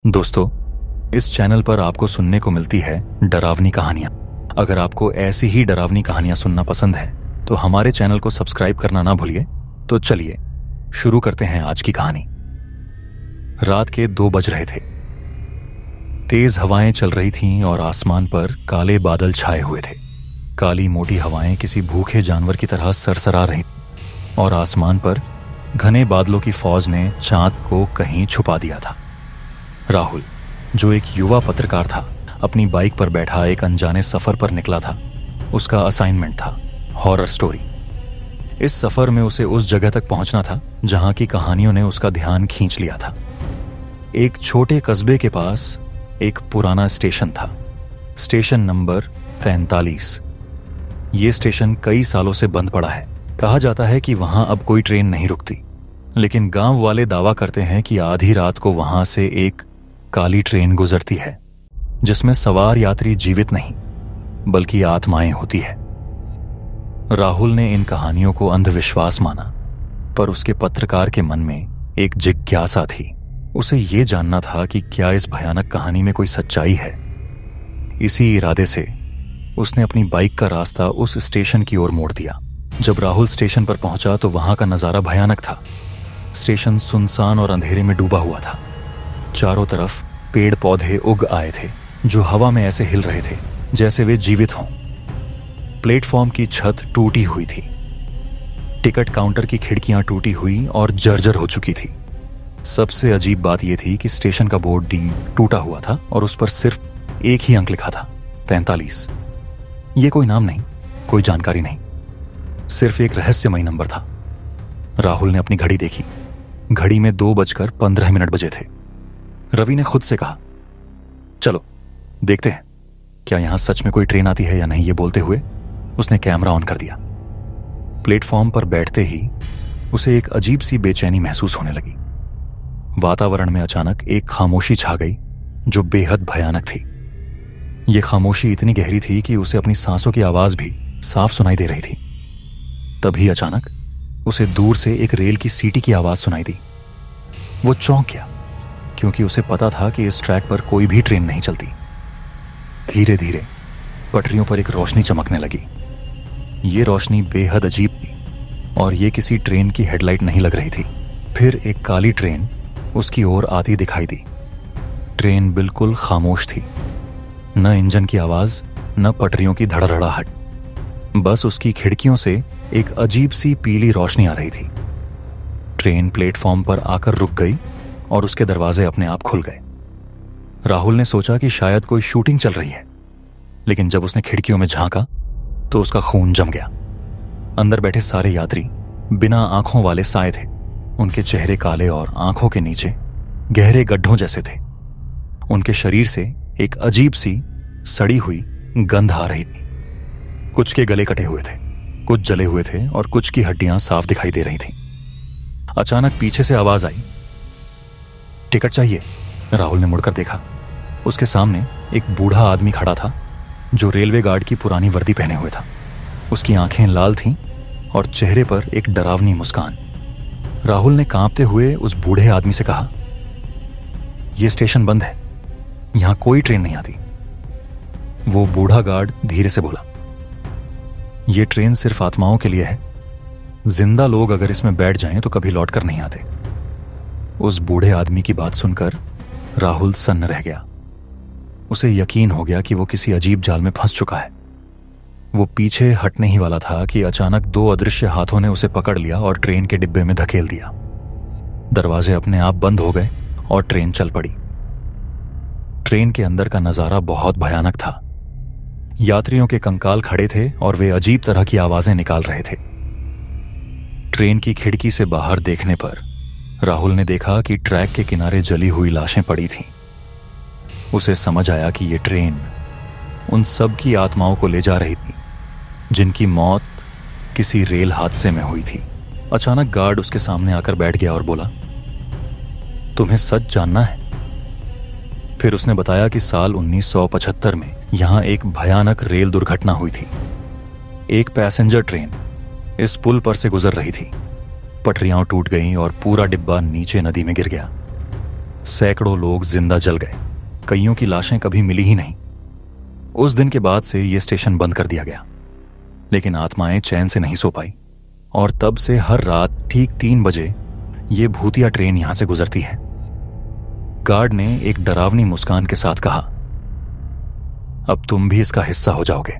दोस्तों, इस चैनल पर आपको सुनने को मिलती है डरावनी कहानियां। अगर आपको ऐसी ही डरावनी कहानियां सुनना पसंद है तो हमारे चैनल को सब्सक्राइब करना ना भूलिए। तो चलिए शुरू करते हैं आज की कहानी। रात के 2 बज रहे थे। तेज हवाएं चल रही थीं और आसमान पर काले बादल छाए हुए थे। काली मोटी हवाएं किसी भूखे जानवर की तरह सरसरा रही और आसमान पर घने बादलों की फौज ने चांद को कहीं छुपा दिया था। राहुल, जो एक युवा पत्रकार था, अपनी बाइक पर बैठा एक अनजाने सफर पर निकला था। उसका असाइनमेंट था हॉरर स्टोरी। इस सफर में उसे उस जगह तक पहुंचना था जहां की कहानियों ने उसका ध्यान खींच लिया था। एक छोटे कस्बे के पास एक पुराना स्टेशन था, स्टेशन नंबर 43। ये स्टेशन कई सालों से बंद पड़ा है। कहा जाता है कि वहां अब कोई ट्रेन नहीं रुकती, लेकिन गांव वाले दावा करते हैं कि आधी रात को वहां से एक काली ट्रेन गुजरती है जिसमें सवार यात्री जीवित नहीं बल्कि आत्माएं होती है। राहुल ने इन कहानियों को अंधविश्वास माना, पर उसके पत्रकार के मन में एक जिज्ञासा थी। उसे ये जानना था कि क्या इस भयानक कहानी में कोई सच्चाई है। इसी इरादे से उसने अपनी बाइक का रास्ता उस स्टेशन की ओर मोड़ दिया। जब राहुल स्टेशन पर पहुंचा तो वहां का नजारा भयानक था। स्टेशन सुनसान और अंधेरे में डूबा हुआ था। चारों तरफ पेड़ पौधे उग आए थे जो हवा में ऐसे हिल रहे थे जैसे वे जीवित हों। प्लेटफॉर्म की छत टूटी हुई थी। टिकट काउंटर की खिड़कियां टूटी हुई और जर्जर हो चुकी थी। सबसे अजीब बात यह थी कि स्टेशन का बोर्ड डी टूटा हुआ था और उस पर सिर्फ एक ही अंक लिखा था, 43। यह कोई नाम नहीं, कोई जानकारी नहीं, सिर्फ एक रहस्यमयी नंबर था। राहुल ने अपनी घड़ी देखी। घड़ी में 2:15 बजे थे। रवि ने खुद से कहा, चलो देखते हैं क्या यहां सच में कोई ट्रेन आती है या नहीं। ये बोलते हुए उसने कैमरा ऑन कर दिया। प्लेटफॉर्म पर बैठते ही उसे एक अजीब सी बेचैनी महसूस होने लगी। वातावरण में अचानक एक खामोशी छा गई जो बेहद भयानक थी। यह खामोशी इतनी गहरी थी कि उसे अपनी सांसों की आवाज भी साफ सुनाई दे रही थी। तभी अचानक उसे दूर से एक रेल की सीटी की आवाज सुनाई दी। वो चौंक गया क्योंकि उसे पता था कि इस ट्रैक पर कोई भी ट्रेन नहीं चलती। धीरे धीरे पटरियों पर एक रोशनी चमकने लगी। ये रोशनी बेहद अजीब थी और ये किसी ट्रेन की हेडलाइट नहीं लग रही थी। फिर एक काली ट्रेन उसकी ओर आती दिखाई दी। ट्रेन बिल्कुल खामोश थी, न इंजन की आवाज न पटरियों की धड़धड़ाहट। बस उसकी खिड़कियों से एक अजीब सी पीली रोशनी आ रही थी। ट्रेन प्लेटफॉर्म पर आकर रुक गई और उसके दरवाजे अपने आप खुल गए। राहुल ने सोचा कि शायद कोई शूटिंग चल रही है, लेकिन जब उसने खिड़कियों में झांका तो उसका खून जम गया। अंदर बैठे सारे यात्री बिना आंखों वाले साए थे। उनके चेहरे काले और आंखों के नीचे गहरे गड्ढों जैसे थे। उनके शरीर से एक अजीब सी सड़ी हुई गंध आ रही थी। कुछ के गले कटे हुए थे, कुछ जले हुए थे और कुछ की हड्डियां साफ दिखाई दे रही थीं। अचानक पीछे से आवाज आई, टिकट चाहिए। राहुल ने मुड़कर देखा। उसके सामने एक बूढ़ा आदमी खड़ा था जो रेलवे गार्ड की पुरानी वर्दी पहने हुए था। उसकी आंखें लाल थीं और चेहरे पर एक डरावनी मुस्कान। राहुल ने कांपते हुए उस बूढ़े आदमी से कहा, यह स्टेशन बंद है, यहां कोई ट्रेन नहीं आती। वो बूढ़ा गार्ड धीरे से बोला, यह ट्रेन सिर्फ आत्माओं के लिए है। जिंदा लोग अगर इसमें बैठ जाएं तो कभी लौटकर नहीं आते। उस बूढ़े आदमी की बात सुनकर राहुल सन्न रह गया। उसे यकीन हो गया कि वो किसी अजीब जाल में फंस चुका है। वो पीछे हटने ही वाला था कि अचानक 2 अदृश्य हाथों ने उसे पकड़ लिया और ट्रेन के डिब्बे में धकेल दिया। दरवाजे अपने आप बंद हो गए और ट्रेन चल पड़ी। ट्रेन के अंदर का नजारा बहुत भयानक था। यात्रियों के कंकाल खड़े थे और वे अजीब तरह की आवाजें निकाल रहे थे। ट्रेन की खिड़की से बाहर देखने पर राहुल ने देखा कि ट्रैक के किनारे जली हुई लाशें पड़ी थीं। उसे समझ आया कि यह ट्रेन उन सब की आत्माओं को ले जा रही थी जिनकी मौत किसी रेल हादसे में हुई थी। अचानक गार्ड उसके सामने आकर बैठ गया और बोला, तुम्हें सच जानना है? फिर उसने बताया कि साल 1975 में यहां एक भयानक रेल दुर्घटना हुई थी। एक पैसेंजर ट्रेन इस पुल पर से गुजर रही थी। पटरियां टूट गईं और पूरा डिब्बा नीचे नदी में गिर गया। सैकड़ों लोग जिंदा जल गए, कईयों की लाशें कभी मिली ही नहीं। उस दिन के बाद से यह स्टेशन बंद कर दिया गया, लेकिन आत्माएं चैन से नहीं सो पाई और तब से हर रात ठीक 3 बजे ये भूतिया ट्रेन यहां से गुजरती है। गार्ड ने एक डरावनी मुस्कान के साथ कहा, अब तुम भी इसका हिस्सा हो जाओगे।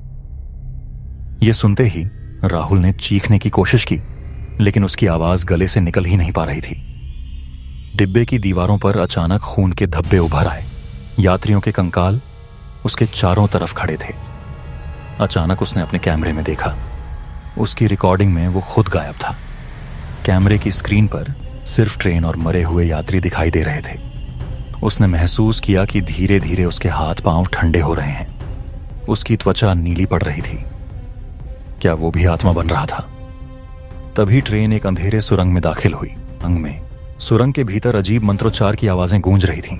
यह सुनते ही राहुल ने चीखने की कोशिश की, लेकिन उसकी आवाज गले से निकल ही नहीं पा रही थी। डिब्बे की दीवारों पर अचानक खून के धब्बे उभर आए। यात्रियों के कंकाल उसके चारों तरफ खड़े थे। अचानक उसने अपने कैमरे में देखा। उसकी रिकॉर्डिंग में वो खुद गायब था। कैमरे की स्क्रीन पर सिर्फ ट्रेन और मरे हुए यात्री दिखाई दे रहे थे। उसने महसूस किया कि धीरे धीरे उसके हाथ पांव ठंडे हो रहे हैं। उसकी त्वचा नीली पड़ रही थी। क्या वो भी आत्मा बन रहा था? तभी ट्रेन एक अंधेरे सुरंग में दाखिल हुई। सुरंग के भीतर अजीब मंत्रोच्चार की आवाजें गूंज रही थीं।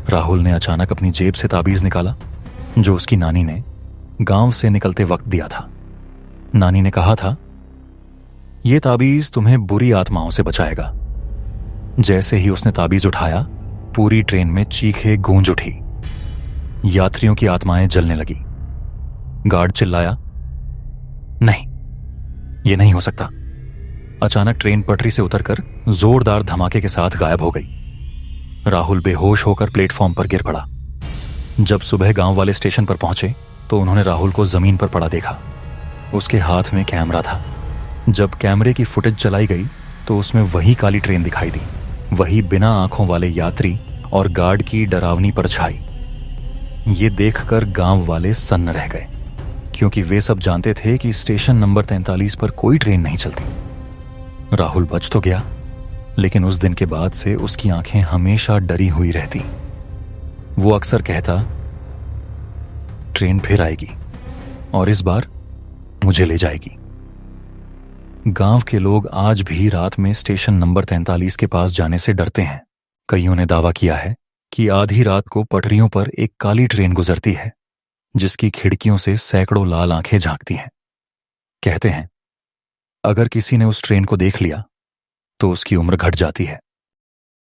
राहुल ने अचानक अपनी जेब से ताबीज निकाला, जो उसकी नानी ने गांव से निकलते वक्त दिया था। नानी ने कहा था, यह ताबीज तुम्हें बुरी आत्माओं से बचाएगा। जैसे ही उसने ताबीज उठाया, पूरी ट्रेन में चीखें गूंज उठी। यात्रियों की आत्माएं जलने लगी। गार्ड चिल्लाया, नहीं, यह नहीं हो सकता। अचानक ट्रेन पटरी से उतरकर जोरदार धमाके के साथ गायब हो गई। राहुल बेहोश होकर प्लेटफॉर्म पर गिर पड़ा। जब सुबह गांव वाले स्टेशन पर पहुंचे तो उन्होंने राहुल को जमीन पर पड़ा देखा। उसके हाथ में कैमरा था। जब कैमरे की फुटेज चलाई गई तो उसमें वही काली ट्रेन दिखाई दी, वही बिना आंखों वाले यात्री और गार्ड की डरावनी परछाई। ये देखकर गांव वाले सन्न रह गए, क्योंकि वे सब जानते थे कि स्टेशन नंबर 43 पर कोई ट्रेन नहीं चलती। राहुल बच तो गया, लेकिन उस दिन के बाद से उसकी आंखें हमेशा डरी हुई रहती। वो अक्सर कहता, ट्रेन फिर आएगी और इस बार मुझे ले जाएगी। गांव के लोग आज भी रात में स्टेशन नंबर 43 के पास जाने से डरते हैं। कईयों ने दावा किया है कि आधी रात को पटरियों पर एक काली ट्रेन गुजरती है, जिसकी खिड़कियों से सैकड़ों लाल आंखें झांकती हैं। कहते हैं, अगर किसी ने उस ट्रेन को देख लिया तो उसकी उम्र घट जाती है।